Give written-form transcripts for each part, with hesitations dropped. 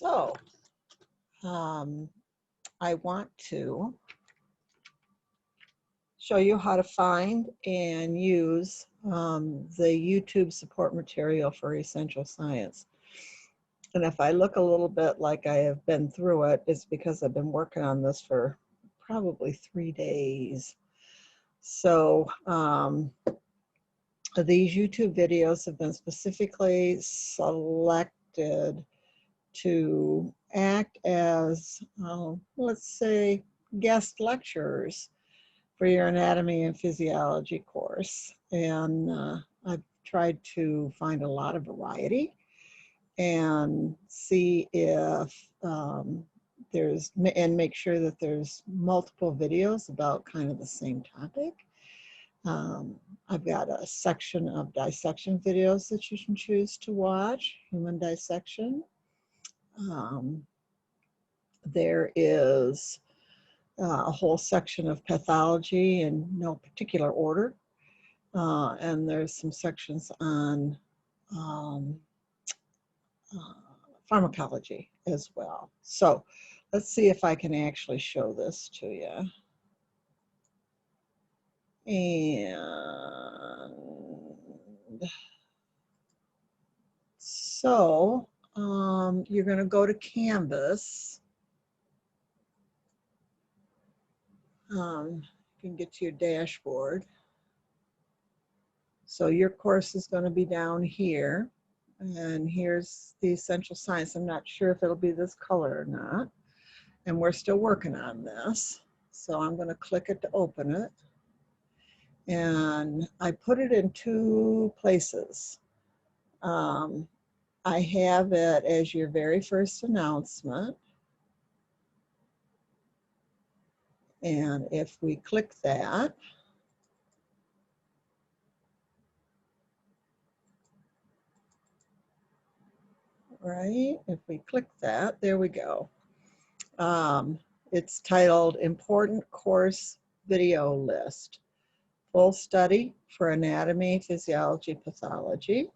So I want to show you how to find and use the YouTube support material for Essential Science. And if I look a little bit like I have been through it, it's because I've been working on this for probably 3 days. So these YouTube videos have been specifically selected to act as, let's say, guest lecturers for your anatomy and physiology course. And I've tried to find a lot of variety and see if and make sure that there's multiple videos about kind of the same topic. I've got a section of dissection videos that you can choose to watch, human dissection. There is a whole section of pathology in no particular order. And there's some sections on pharmacology as well. So let's see if I can actually show this to you. And so you're going to go to Canvas. You can get to your dashboard. So your course is going to be down here. And here's the Essential Science. I'm not sure if it'll be this color or not. And we're still working on this. So I'm going to click it to open it. And I put it in 2 places. I have it as your very first announcement. And if we click that, right, if we click that, there we go. It's titled Important Course Video List, Full Study for Anatomy, Physiology, Pathology.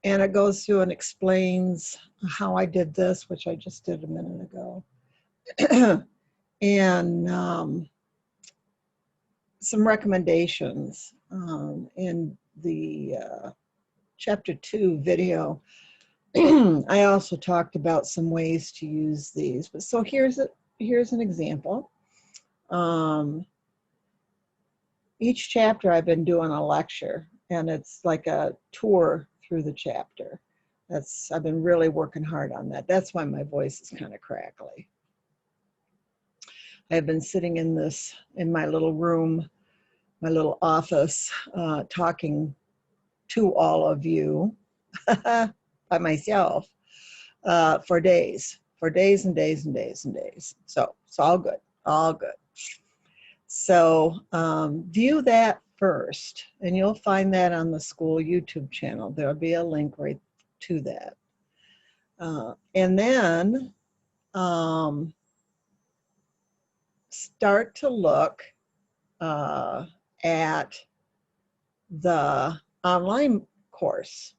And it goes through and explains how I did this, which I just did a minute ago. And some recommendations in the Chapter 2 video. I also talked about some ways to use these. But so here's an example. Each chapter I've been doing a lecture, and it's like a tour through the chapter. I've been really working hard on that. That's why my voice is kind of crackly. I've been sitting in my little room, my little office, talking to all of you by myself for days and days and days and days. So it's all good, all good. So view that first, and you'll find that on the school YouTube channel. There'll be a link right to that. And then start to look at the online course.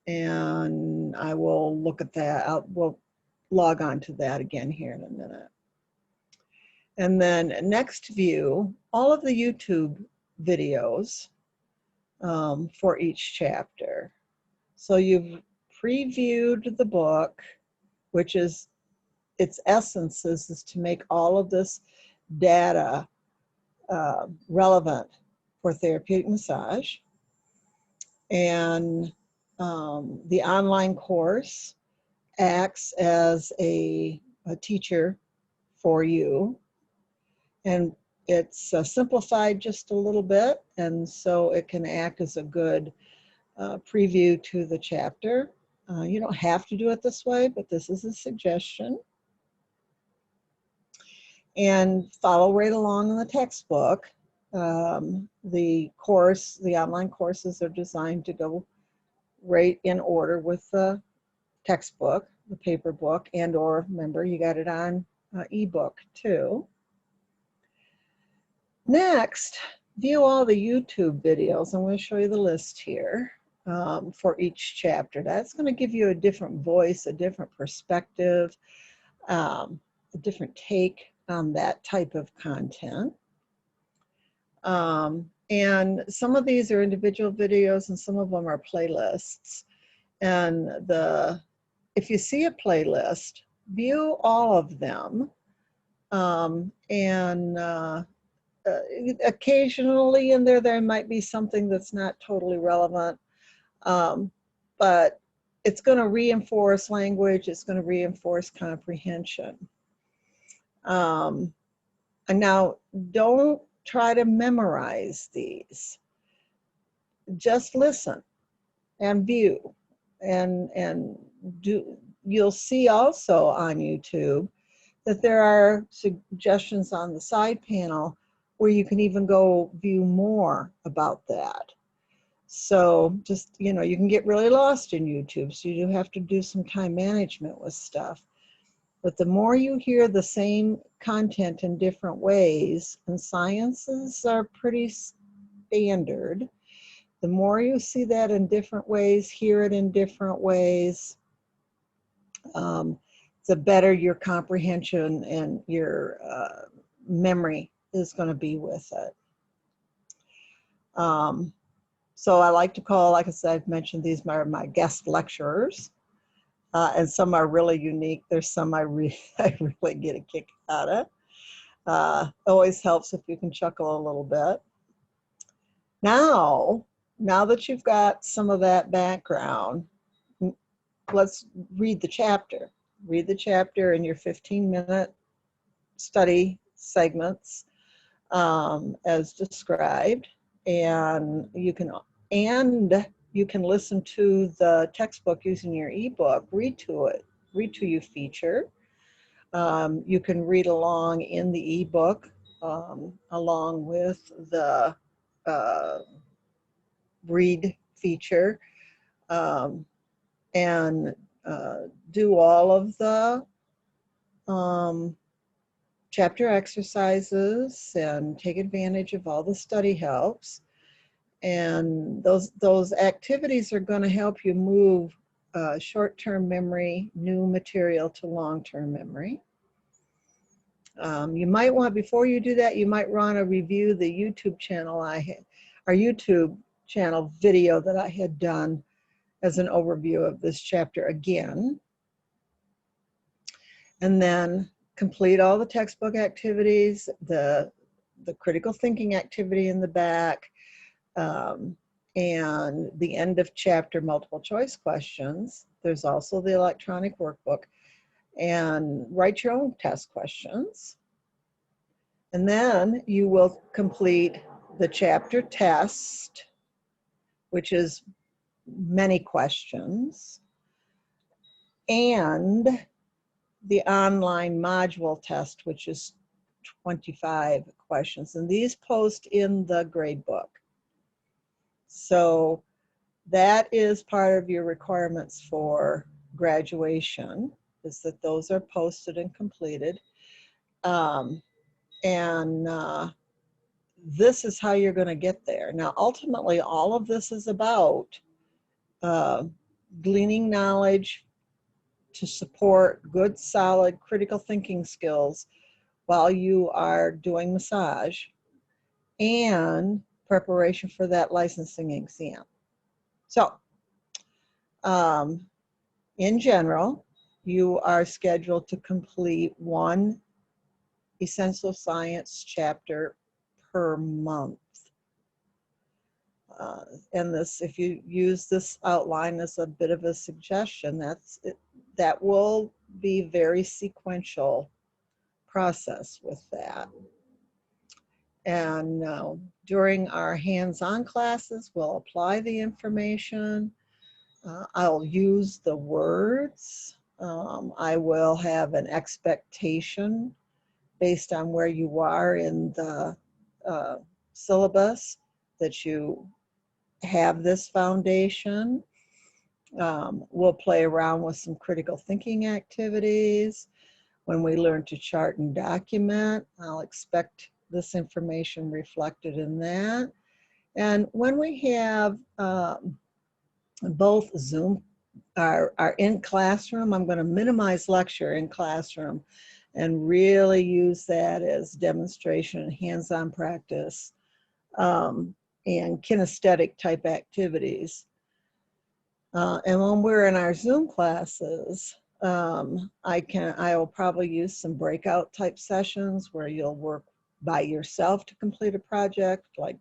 And I will look at that. We'll log on to that again here in a minute. And then next view, all of the YouTube videos for each chapter. So you've previewed the book, which is its essence is to make all of this data relevant for therapeutic massage. And the online course acts as a teacher for you. And it's simplified just a little bit, and so it can act as a good preview to the chapter. You don't have to do it this way, but this is a suggestion. And follow right along in the textbook. The online courses are designed to go right in order with the textbook, the paper book, and or remember you got it on ebook too. Next, view all the YouTube videos. I'm going to show you the list here. for each chapter. That's going to give you a different voice, a different perspective, a different take on that type of content. And some of these are individual videos and some of them are playlists. And if you see a playlist, view all of them. Occasionally in there might be something that's not totally relevant, but it's going to reinforce language, it's going to reinforce comprehension. And now, don't try to memorize these. Just listen and view, and you'll see also on YouTube that there are suggestions on the side panel where you can even go view more about that. So just, you know, you can get really lost in YouTube, so you do have to do some time management with stuff. But the more you hear the same content in different ways, and sciences are pretty standard, the more you see that in different ways, hear it in different ways, the better your comprehension and your memory is going to be with it. So I like to call, like I said, I've mentioned these are my guest lecturers, and some are really unique. There's some I really get a kick out of. Always helps if you can chuckle a little bit. Now that you've got some of that background, let's read the chapter. Read the chapter in your 15-minute study segments as described, and you can listen to the textbook using your ebook. Read to you feature. You can read along in the ebook along with the read feature, and do all of the chapter exercises and take advantage of all the study helps. And those activities are going to help you move short-term memory, new material to long-term memory. You might want, before you do that, you might want to review the YouTube channel our YouTube channel video that I had done as an overview of this chapter again. And then complete all the textbook activities, the critical thinking activity in the back, and the end of chapter multiple choice questions. There's also the electronic workbook, and write your own test questions. And then you will complete the chapter test, which is many questions, and the online module test, which is 25 questions. And these post in the grade book. So that is part of your requirements for graduation, is that those are posted and completed. This is how you're going to get there. Now, ultimately, all of this is about gleaning knowledge to support good, solid critical thinking skills while you are doing massage, and preparation for that licensing exam. So, in general, you are scheduled to complete one essential science chapter per month. And this, if you use this outline as a bit of a suggestion, that will be very sequential process with that. And during our hands-on classes, we'll apply the information. I'll use the words. I will have an expectation based on where you are in the syllabus that you have this foundation. We'll play around with some critical thinking activities. When we learn to chart and document, I'll expect this information reflected in that. And when we have both Zoom are in classroom. I'm going to minimize lecture in classroom and really use that as demonstration, hands-on practice, and kinesthetic type activities. And when we're in our Zoom classes, I will probably use some breakout type sessions where you'll work by yourself to complete a project, like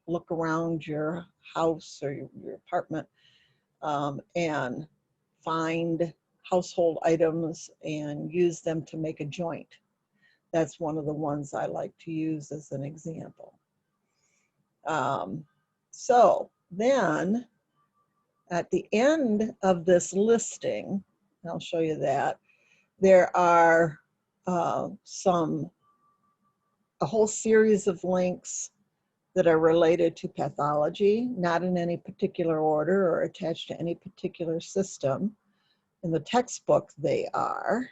look around your house or your apartment, and find household items and use them to make a joint. That's one of the ones I like to use as an example. So then at the end of this listing, I'll show you that, there are a whole series of links that are related to pathology, not in any particular order or attached to any particular system. In the textbook, they are.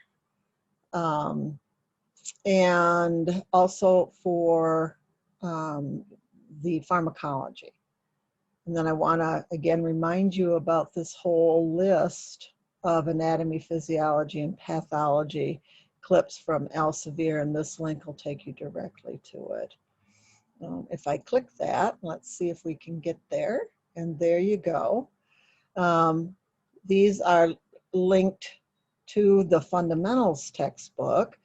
And also for the pharmacology. And then I want to, again, remind you about this whole list of anatomy, physiology, and pathology clips from Elsevier, and this link will take you directly to it. If I click that, let's see if we can get there. And there you go. These are linked to the fundamentals textbook,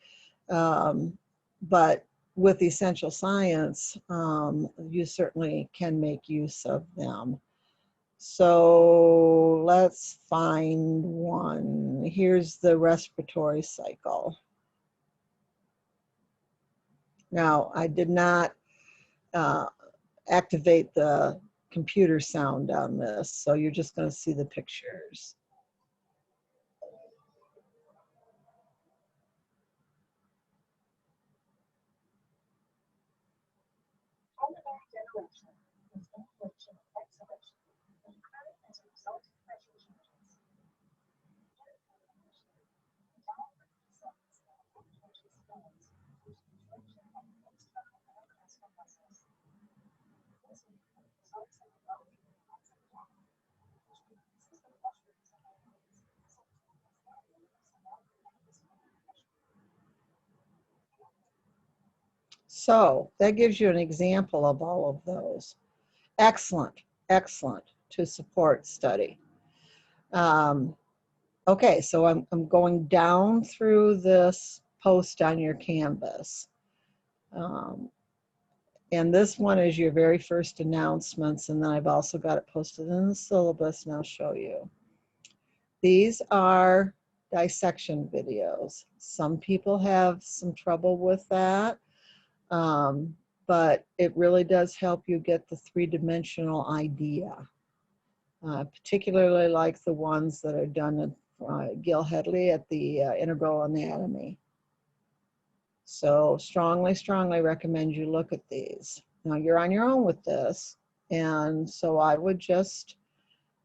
but with essential science, you certainly can make use of them. So let's find one. Here's the respiratory cycle. Now, I did not activate the computer sound on this, so you're just going to see the pictures. So that gives you an example of all of those. Excellent, excellent to support study. Okay, so I'm going down through this post on your Canvas. And this one is your very first announcements, and then I've also got it posted in the syllabus, and I'll show you. These are dissection videos. Some people have some trouble with that, but it really does help you get the three-dimensional idea. Particularly like the ones that are done at Gil Hedley at the Integral Anatomy. So strongly, strongly recommend you look at these. Now you're on your own with this, and so I would just,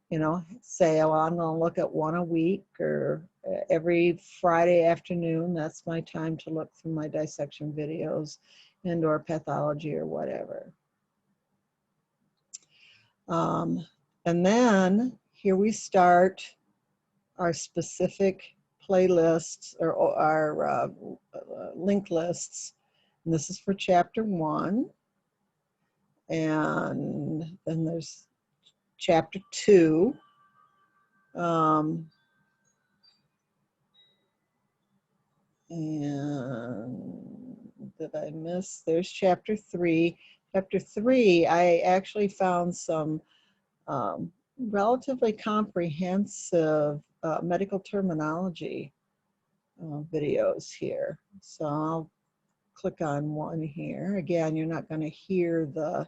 you know, say, well, I'm going to look at one a week or every Friday afternoon. That's my time to look through my dissection videos and or pathology or whatever. And then here we start our specific playlists or our link lists. And this is for chapter 1. And then there's chapter 2. And did I miss? There's chapter 3. Chapter 3, I actually found some relatively comprehensive medical terminology videos here. So I'll click on one here. Again, you're not going to hear the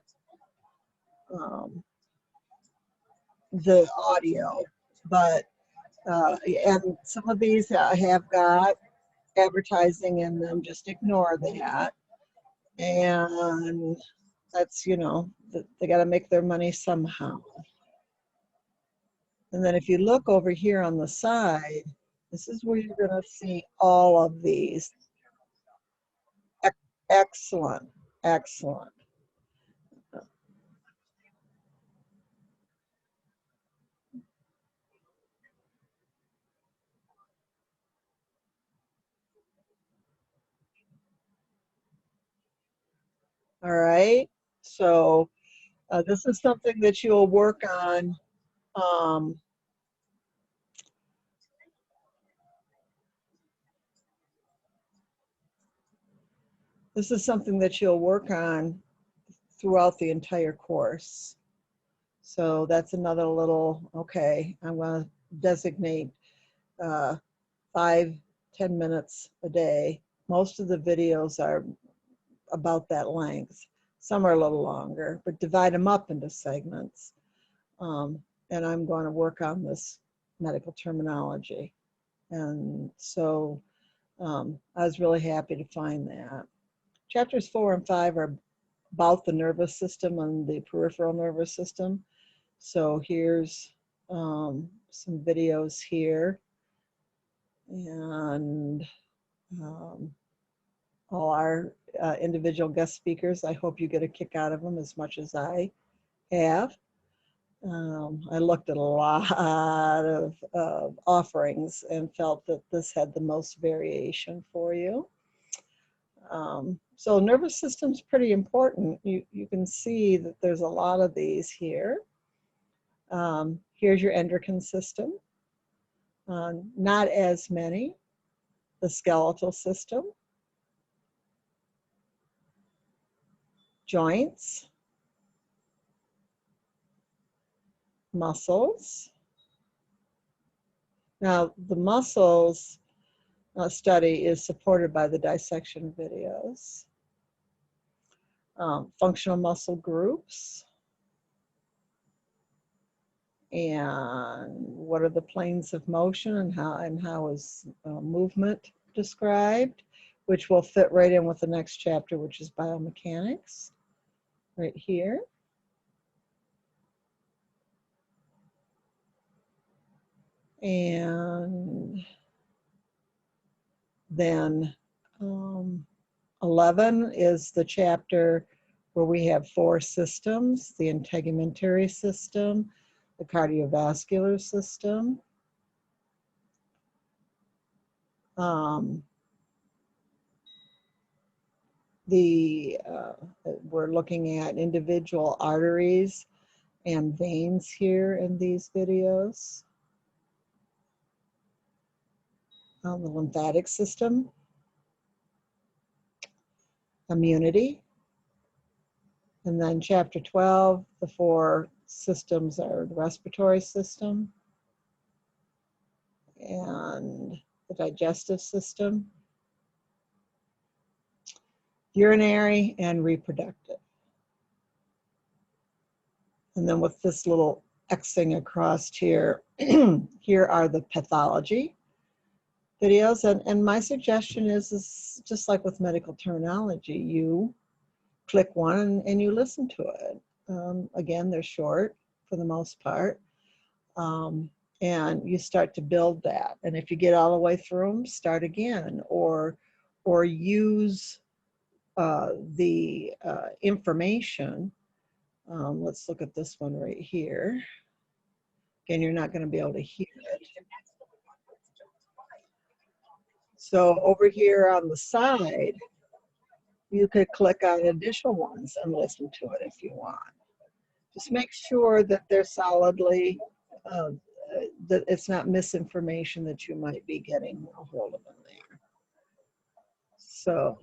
audio, but and some of these have got advertising in them. Just ignore that. And that's, you know, they got to make their money somehow. And then if you look over here on the side, this is where you're going to see all of these. Excellent, excellent. All right. So this is something that you'll work on. Um, this is something that you'll work on throughout the entire course. So that's another little, okay, I'm going to designate uh, 5-10 minutes a day. Most of the videos are about that length. Some are a little longer, but divide them up into segments. And I'm going to work on this medical terminology. And so I was really happy to find that. Chapters 4 and 5 are about the nervous system and the peripheral nervous system. So here's some videos here, and all our individual guest speakers. I hope you get a kick out of them as much as I have. I looked at a lot of offerings and felt that this had the most variation for you. So nervous system's pretty important. You can see that there's a lot of these here. Here's your endocrine system. Not as many. The skeletal system. Joints. Muscles. Now, the muscles study is supported by the dissection videos. Functional muscle groups. And what are the planes of motion, and how is movement described, which will fit right in with the next chapter, which is biomechanics, right here. And then 11 is the chapter where we have 4 systems: the integumentary system, the cardiovascular system, we're looking at individual arteries and veins here in these videos. The lymphatic system, immunity, and then chapter 12, the 4 systems are the respiratory system and the digestive system, urinary, and reproductive. And then with this little Xing across here, here are the pathology videos. And my suggestion is just like with medical terminology, you click one and you listen to it. Again, they're short for the most part. And you start to build that. And if you get all the way through them, start again, or use the information. Let's look at this one right here. Again, you're not going to be able to hear it. So over here on the side, you could click on additional ones and listen to it if you want. Just make sure that they're solidly, that it's not misinformation that you might be getting a hold of in there. So,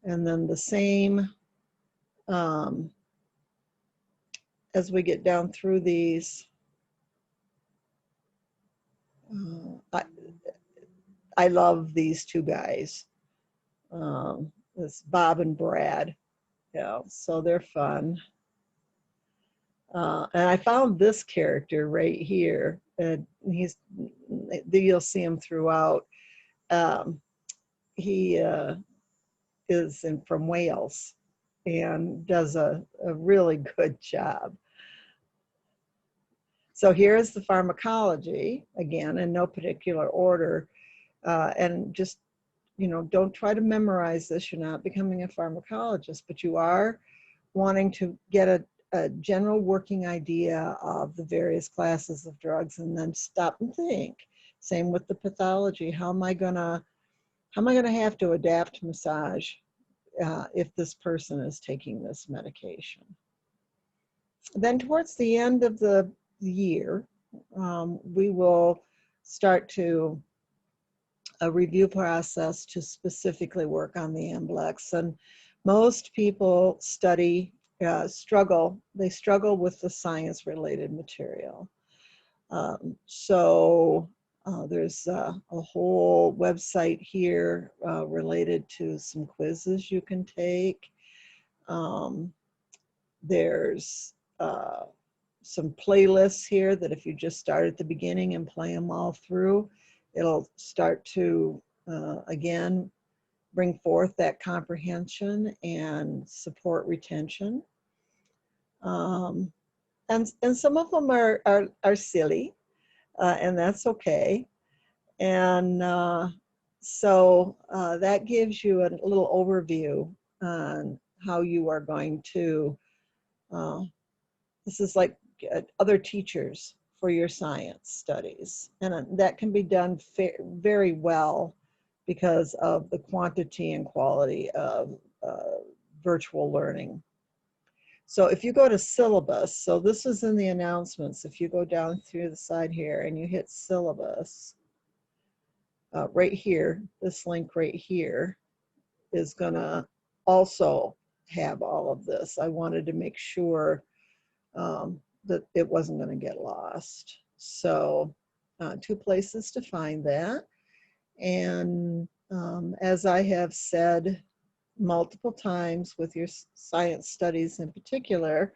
and then the same, as we get down through these, I love these 2 guys. It's Bob and Brad. Yeah, so they're fun. And I found this character right here. You'll see him throughout. He is from Wales and does a really good job. So here's the pharmacology, again, in no particular order. And just, don't try to memorize this. You're not becoming a pharmacologist, but you are wanting to get a general working idea of the various classes of drugs, and then stop and think. Same with the pathology. How am I going to How am I going to have to adapt massage if this person is taking this medication? Then towards the end of the year, we will start to a review process to specifically work on the MBLEX. And most people struggle with the science-related material. There's a whole website here related to some quizzes you can take. There's some playlists here that if you just start at the beginning and play them all through, it'll start to, again, bring forth that comprehension and support retention. And some of them are silly, and that's okay. And so that gives you a little overview on how you are going to, this is like other teachers for your science studies. And that can be done very well because of the quantity and quality of virtual learning. So if you go to syllabus, so this is in the announcements, if you go down through the side here and you hit syllabus, right here, this link right here is gonna also have all of this. I wanted to make sure that it wasn't gonna get lost. So 2 places to find that. And as I have said multiple times with your science studies in particular,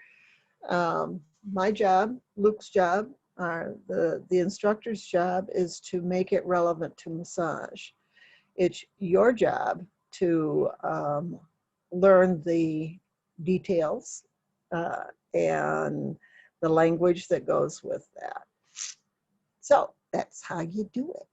my job, Luke's job, the instructor's job is to make it relevant to massage. It's your job to learn the details and the language that goes with that. So that's how you do it.